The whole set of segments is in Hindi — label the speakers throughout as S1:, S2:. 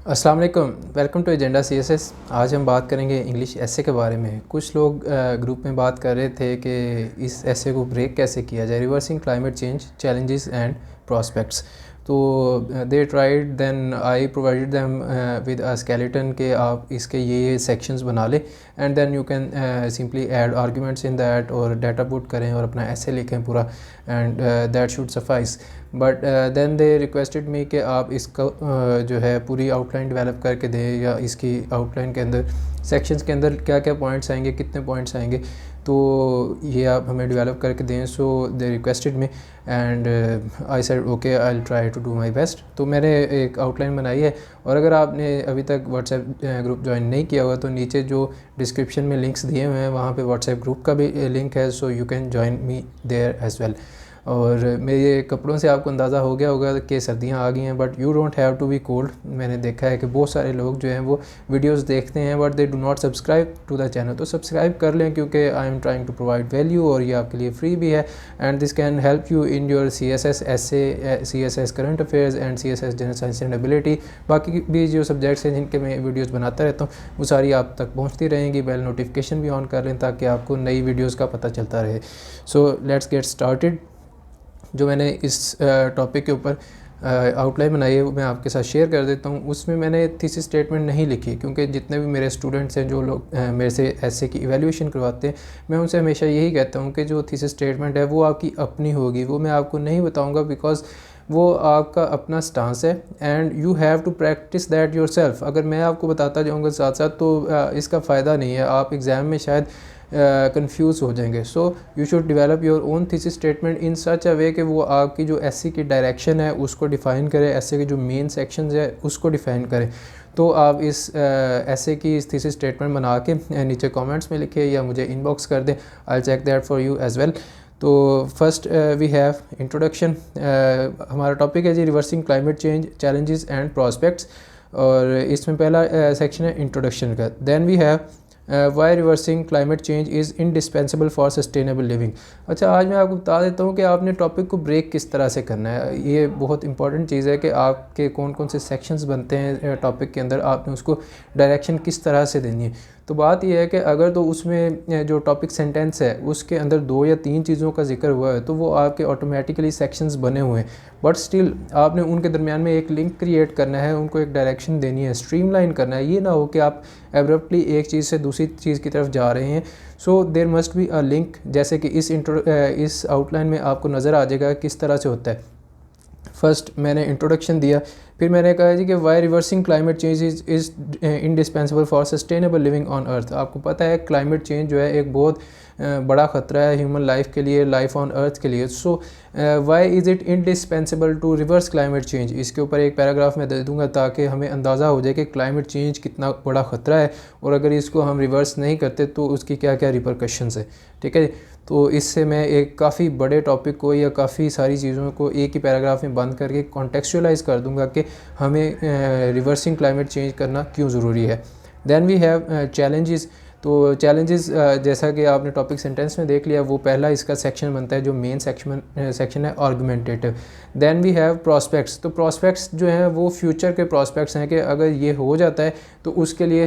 S1: अस्सलाम वालेकुम, वेलकम टू एजेंडा सीएसएस। आज हम बात करेंगे इंग्लिश एसे के बारे में। कुछ लोग ग्रुप में बात कर रहे थे कि इस एसे को ब्रेक कैसे किया जाए, reversing climate change challenges and prospects. तो they tried, then I provided them with a skeleton के आप इसके ये सेक्शंस बना लें and then you can simply add arguments in that और डाटा पुट करें और अपना एसे लिखें पूरा, and that should suffice. But then they requested me कि आप इसका जो है पूरी आउटलाइन डेवलप करके दें, या इसकी आउटलाइन के अंदर सेक्शंस के अंदर क्या क्या पॉइंट्स आएंगे, कितने पॉइंट्स आएंगे, तो ये आप हमें डेवलप करके दें। So they requested me and I said okay, I will try to do my best. तो मैंने एक आउटलाइन बनाई है, और अगर आपने अभी तक व्हाट्सएप ग्रुप ज्वाइन नहीं किया हुआ तो नीचे जो डिस्क्रिप्शन में लिंक्स दिए हुए हैं वहाँ पे व्हाट्सएप ग्रुप का भी लिंक है, so you can join me there as well. और मेरे कपड़ों से आपको अंदाज़ा हो गया होगा कि सर्दियाँ आ गई हैं, but you don't have to be cold. मैंने देखा है कि बहुत सारे लोग जो हैं वो वीडियोस देखते हैं but they do not subscribe to the channel. तो सब्सक्राइब कर लें, क्योंकि I am trying to provide value और ये आपके लिए फ्री भी है, and this can help you in your CSS essay, CSS current affairs and CSS general science and ability. बाकी भी जो सब्जेक्ट्स हैं जिनके मैं वीडियोज़ बनाता रहता हूँ वो सारी आप तक पहुँचती रहेंगी। बेल नोटिफिकेशन भी ऑन कर लें ताकि आपको नई वीडियोज़ का पता चलता रहे। So let's get started. जो मैंने इस टॉपिक के ऊपर आउटलाइन बनाई है वो मैं आपके साथ शेयर कर देता हूँ। उसमें मैंने थीसिस स्टेटमेंट नहीं लिखी, क्योंकि जितने भी मेरे स्टूडेंट्स हैं जो लोग मेरे से ऐसे की इवैल्यूएशन करवाते हैं, मैं उनसे हमेशा यही कहता हूँ कि जो थीसिस स्टेटमेंट है वो आपकी अपनी होगी, वो मैं आपको नहीं बताऊँगा, बिकॉज वो आपका अपना स्टांस है and you have to practise that yourself. अगर मैं आपको बताता जाऊँगा साथ साथ तो इसका फ़ायदा नहीं है, आप एग्ज़ाम में शायद कंफ्यूज हो जाएंगे। So you should develop your own thesis statement in such a way कि वो आपकी जो एससी की डायरेक्शन है उसको डिफ़ाइन करे, एसए के जो मेन सेक्शंस है उसको डिफ़ाइन करें। तो आप इस एसए की इस थीसिस स्टेटमेंट बना के नीचे कमेंट्स में लिखें या मुझे इनबॉक्स कर दें, I will check that for you as well. तो फर्स्ट वी हैव इंट्रोडक्शन। हमारा टॉपिक है जी reversing climate change challenges and prospects, और इसमें पहला सेक्शन है इंट्रोडक्शन का। Then we have why reversing climate change is indispensable for sustainable living. अच्छा, आज मैं आपको बता देता हूँ कि आपने टॉपिक को ब्रेक किस तरह से करना है। ये बहुत इंपॉर्टेंट चीज़ है कि आपके कौन कौन से सेक्शंस बनते हैं टॉपिक के अंदर, आपने उसको डायरेक्शन किस तरह से देनी है। तो बात यह है कि अगर तो उसमें जो टॉपिक सेंटेंस है उसके अंदर 2 या 3 चीज़ों का जिक्र हुआ है तो वो आपके ऑटोमेटिकली सेक्शंस बने हुए हैं, बट स्टिल आपने उनके दरमियान में एक लिंक क्रिएट करना है, उनको एक डायरेक्शन देनी है, स्ट्रीमलाइन करना है। ये ना हो कि आप एब्रप्टली एक चीज़ से दूसरी चीज़ की तरफ जा रहे हैं। So there must be a link, जैसे कि इस आउटलाइन में आपको नज़र आ जाएगा किस तरह से होता है। फर्स्ट मैंने इंट्रोडक्शन दिया, फिर मैंने कहा जी कि why reversing climate change is indispensable for sustainable living on earth. आपको पता है क्लाइमेट चेंज जो है एक बहुत बड़ा ख़तरा है ह्यूमन लाइफ के लिए, लाइफ ऑन अर्थ के लिए। So why is it indispensable to reverse climate change. इसके ऊपर एक पैराग्राफ मैं दे दूंगा ताकि हमें अंदाज़ा हो जाए कि क्लाइमेट चेंज कितना बड़ा ख़तरा है, और अगर इसको हम रिवर्स नहीं करते तो उसकी क्या क्या रिपरकशंस है। ठीक है, तो इससे मैं एक काफ़ी बड़े टॉपिक को या काफ़ी सारी चीज़ों को एक ही पैराग्राफ में बंद करके कॉन्टेक्चुअलाइज़ कर दूंगा कि हमें रिवर्सिंग क्लाइमेट चेंज करना क्यों ज़रूरी है। Then we have challenges. तो चैलेंजेस जैसा कि आपने टॉपिक सेंटेंस में देख लिया, वो पहला इसका सेक्शन बनता है जो मेन सेक्शन है argumentative. Then we have prospects. तो प्रॉस्पेक्ट्स जो हैं वो फ्यूचर के प्रॉस्पेक्ट्स हैं कि अगर ये हो जाता है तो उसके लिए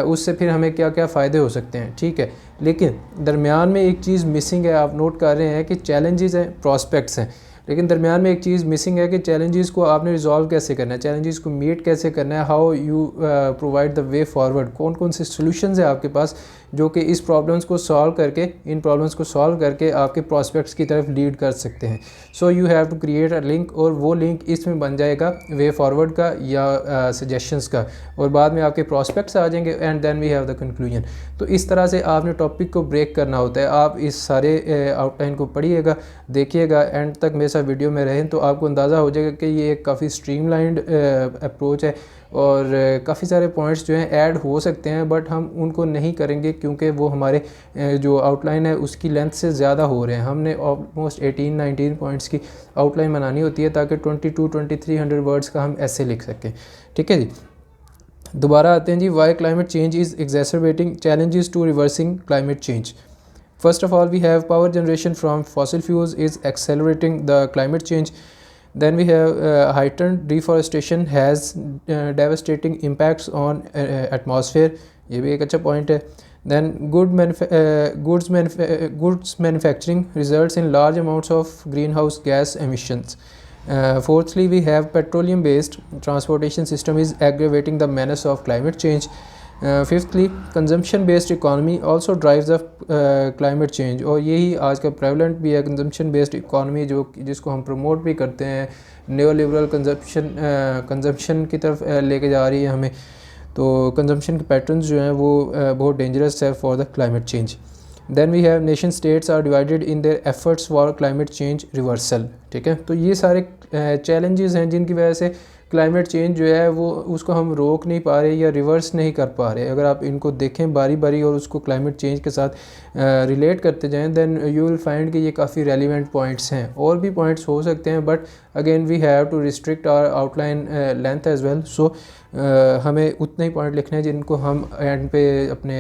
S1: उससे फिर हमें क्या क्या फ़ायदे हो सकते हैं। ठीक है, लेकिन दरमियान में एक चीज़ मिसिंग है, आप नोट कर रहे हैं कि चैलेंजेस हैं, प्रॉस्पेक्ट्स हैं, लेकिन दरमियान में एक चीज़ मिसिंग है कि चैलेंजेस को आपने रिजॉल्व कैसे करना है, चैलेंजेस को मीट कैसे करना है, how you provide the way forward. कौन कौन से सॉल्यूशंस है आपके पास जो कि इस प्रॉब्लम्स को सॉल्व करके, इन प्रॉब्लम्स को सॉल्व करके आपके प्रॉस्पेक्ट्स की तरफ लीड कर सकते हैं। So you have to create a link, और वो लिंक इसमें बन जाएगा वे फॉरवर्ड का या सजेशंस का, और बाद में आपके प्रॉस्पेक्ट्स आ जाएंगे and then we have the conclusion. तो इस तरह से आपने टॉपिक को ब्रेक करना होता है। आप इस सारे आउटलाइन को पढ़िएगा, देखिएगा, एंड तक मेरे साथ वीडियो में रहें तो आपको अंदाज़ा हो जाएगा कि ये एक काफ़ी स्ट्रीमलाइंड अप्रोच है, और काफ़ी सारे पॉइंट्स जो हैं ऐड हो सकते हैं, बट हम उनको नहीं करेंगे क्योंकि वो हमारे जो आउटलाइन है उसकी लेंथ से ज़्यादा हो रहे हैं। हमने ऑलमोस्ट 18-19 पॉइंट्स की आउटलाइन बनानी होती है ताकि 2200-2300 वर्ड्स का हम ऐसे लिख सकें। ठीक है जी, दोबारा आते हैं जी। Why climate change is exacerbating challenges to reversing climate change. First of all, we have power generation from fossil fuels is accelerating the climate change. Then we have heightened deforestation has devastating impacts on atmosphere, ये भी एक अच्छा point है. Then goods manufacturing results in large amounts of greenhouse gas emissions. Fourthly, we have petroleum based transportation system is aggravating the menace of climate change. Fifthly, consumption based economy also drives the climate change, और यही आज का prevalent भी है consumption based economy, जो जिसको हम promote भी करते हैं, neoliberal consumption की तरफ लेके जा रही है हमें. तो consumption के patterns जो हैं वो बहुत dangerous है for the climate change. Then we have nation states are divided in their efforts for climate change reversal. ठीक है, तो ये सारे challenges हैं जिनकी वजह से क्लाइमेट चेंज जो है वो उसको हम रोक नहीं पा रहे या रिवर्स नहीं कर पा रहे. अगर आप इनको देखें बारी बारी और उसको क्लाइमेट चेंज के साथ रिलेट करते जाएं, देन यू विल फाइंड कि ये काफ़ी रेलिवेंट पॉइंट्स हैं. और भी पॉइंट्स हो सकते हैं, but again we have to restrict our outline length as well. सो हमें उतने ही पॉइंट लिखने हैं जिनको हम एंड पे अपने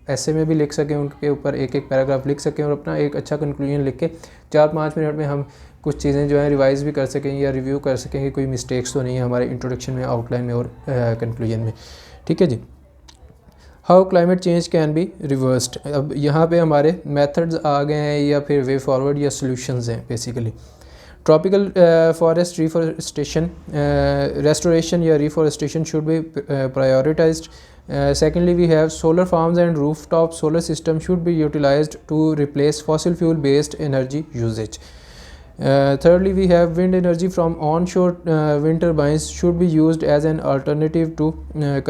S1: ऐसे में भी लिख सकें, उनके ऊपर एक एक पैराग्राफ लिख सकें और अपना एक अच्छा कंक्लूजन लिख के 4-5 मिनट में हम कुछ चीज़ें जो है रिवाइज़ भी कर सकें या रिव्यू कर सकें कि कोई मिस्टेक्स तो नहीं है हमारे इंट्रोडक्शन में, आउटलाइन में और कंक्लूजन में. ठीक है जी. How climate change can be reversed. अब यहाँ पे हमारे मेथड्स आ गए हैं या फिर वे फॉरवर्ड या सॉल्यूशंस हैं basically. Tropical forest reforestation, restoration या reforestation should be prioritised. Secondly, we have solar farms and rooftop solar system should be utilized to replace fossil fuel based energy usage. Thirdly, we have wind energy from onshore wind turbines should be used as an alternative to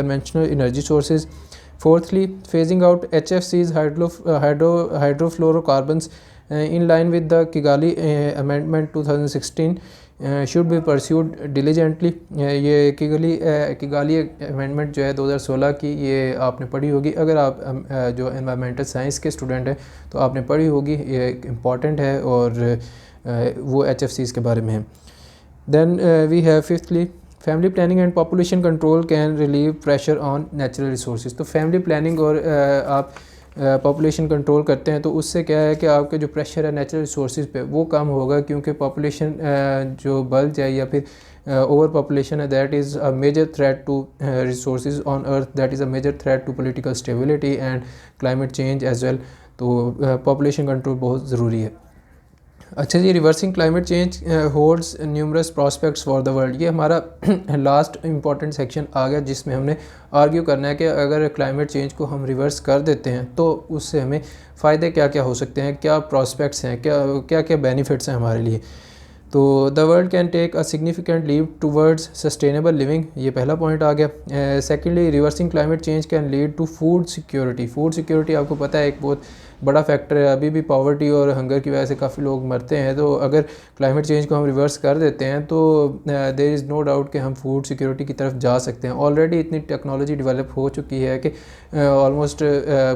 S1: conventional energy sources. Fourthly, phasing out HFCs, hydrofluorocarbons, in line with the Kigali Amendment 2016 should be pursued diligently. ये किगाली अमेंडमेंट जो है 2016 की, ये आपने पढ़ी होगी. अगर आप जो एनवायरमेंटल साइंस के स्टूडेंट हैं तो आपने पढ़ी होगी, ये इम्पॉर्टेंट है और वो HFCs के बारे में है. Then we have fifthly, family planning and population control can relieve pressure on natural resources. तो फैमिली प्लानिंग और आप पॉपुलेशन कंट्रोल करते हैं तो उससे क्या है कि आपके जो प्रेशर है नेचुरल रिसोर्सेज पे वो कम होगा, क्योंकि पॉपुलेशन जो बल्ज है या फिर ओवर पॉपुलेशन है, that is a major threat to resources on earth, that is a major threat to political stability and climate change as well. तो पॉपुलेशन कंट्रोल बहुत ज़रूरी है. अच्छा जी, reversing climate change holds numerous prospects for the world. ये हमारा लास्ट इंपॉर्टेंट सेक्शन आ गया जिसमें हमने आर्ग्यू करना है कि अगर क्लाइमेट चेंज को हम रिवर्स कर देते हैं तो उससे हमें फ़ायदे क्या क्या हो सकते हैं, क्या प्रॉस्पेक्ट्स हैं, क्या क्या बेनिफिट्स हैं हमारे लिए. तो the world can take a significant leap towards sustainable living, ये पहला पॉइंट आ गया. Secondly, reversing climate change can lead to food security. Food security आपको पता है एक बहुत बड़ा फैक्टर है. अभी भी पॉवर्टी और हंगर की वजह से काफ़ी लोग मरते हैं. तो अगर क्लाइमेट चेंज को हम रिवर्स कर देते हैं तो देयर इज़ नो डाउट कि हम फूड सिक्योरिटी की तरफ जा सकते हैं. ऑलरेडी इतनी टेक्नोलॉजी डेवलप हो चुकी है कि ऑलमोस्ट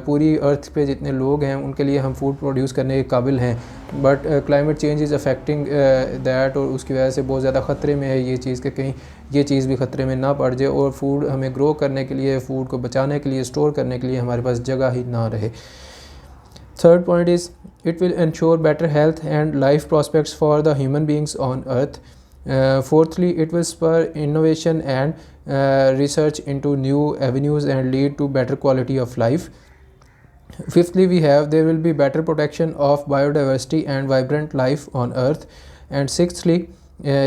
S1: पूरी अर्थ पे जितने लोग हैं उनके लिए हम फूड प्रोड्यूस करने के काबिल हैं. But climate change is affecting that, और उसकी वजह से बहुत ज़्यादा ख़तरे में है ये चीज़ कि कहीं ये चीज़ भी ख़तरे में ना पड़ जाए और फूड हमें ग्रो करने के लिए, फूड को बचाने के लिए, स्टोर करने के लिए हमारे पास जगह ही ना रहे. Third point is it will ensure better health and life prospects for the human beings on earth. Fourthly, it will spur innovation and research into new avenues and lead to better quality of life. Fifthly, we have there will be better protection of biodiversity and vibrant life on earth. And sixthly,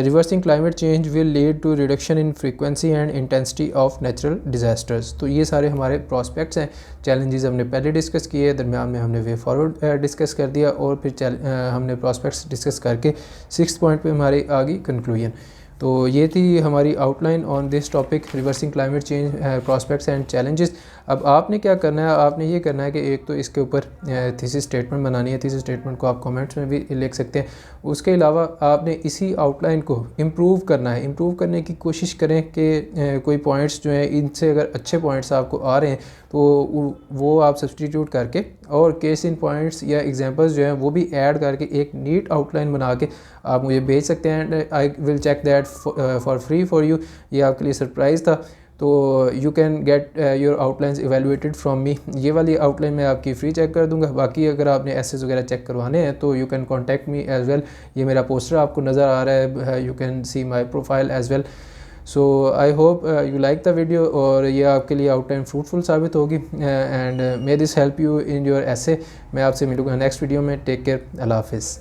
S1: reversing climate change will lead to reduction in frequency and intensity of natural disasters. तो ये सारे हमारे prospects हैं. challenges हमने पहले डिस्कस किए, दरमियान में हमने वे फॉरवर्ड डिस्कस कर दिया और फिर हमने prospects डिस्कस करके 6th पॉइंट पे हमारी आ गई कंक्लूजन. तो ये थी हमारी outline on this topic, reversing climate change, prospects and challenges. अब आपने क्या करना है, आपने ये करना है कि एक तो इसके ऊपर थीसिस स्टेटमेंट बनानी है. थीसिस स्टेटमेंट को आप कमेंट्स में भी लिख सकते हैं. उसके अलावा आपने इसी आउटलाइन को इम्प्रूव करना है. इम्प्रूव करने की कोशिश करें कि कोई पॉइंट्स जो हैं इनसे अगर अच्छे पॉइंट्स आपको आ रहे हैं तो वो आप सब्सटीट्यूट करके और केस इन पॉइंट्स या एग्जांपल्स जो हैं वो भी ऐड करके एक नीट आउटलाइन बना के आप मुझे भेज सकते हैं. I will check that for free for you. ये आपके लिए सरप्राइज़ था. तो you can get your outlines evaluated from me. ये वाली आउटलाइन मैं आपकी फ्री चेक कर दूंगा। बाकी अगर आपने एसेस वगैरह चेक करवाने हैं तो you can contact me as well. ये मेरा पोस्टर आपको नज़र आ रहा है, you can see my profile as well. So I hope you like the video और ये आपके लिए आउट टाइम फ्रूटफुल साबित होगी and may this help you in your essay. मैं आपसे मिलूँगा नेक्स्ट वीडियो में। टेक केयर, अल्लाह हाफिज़।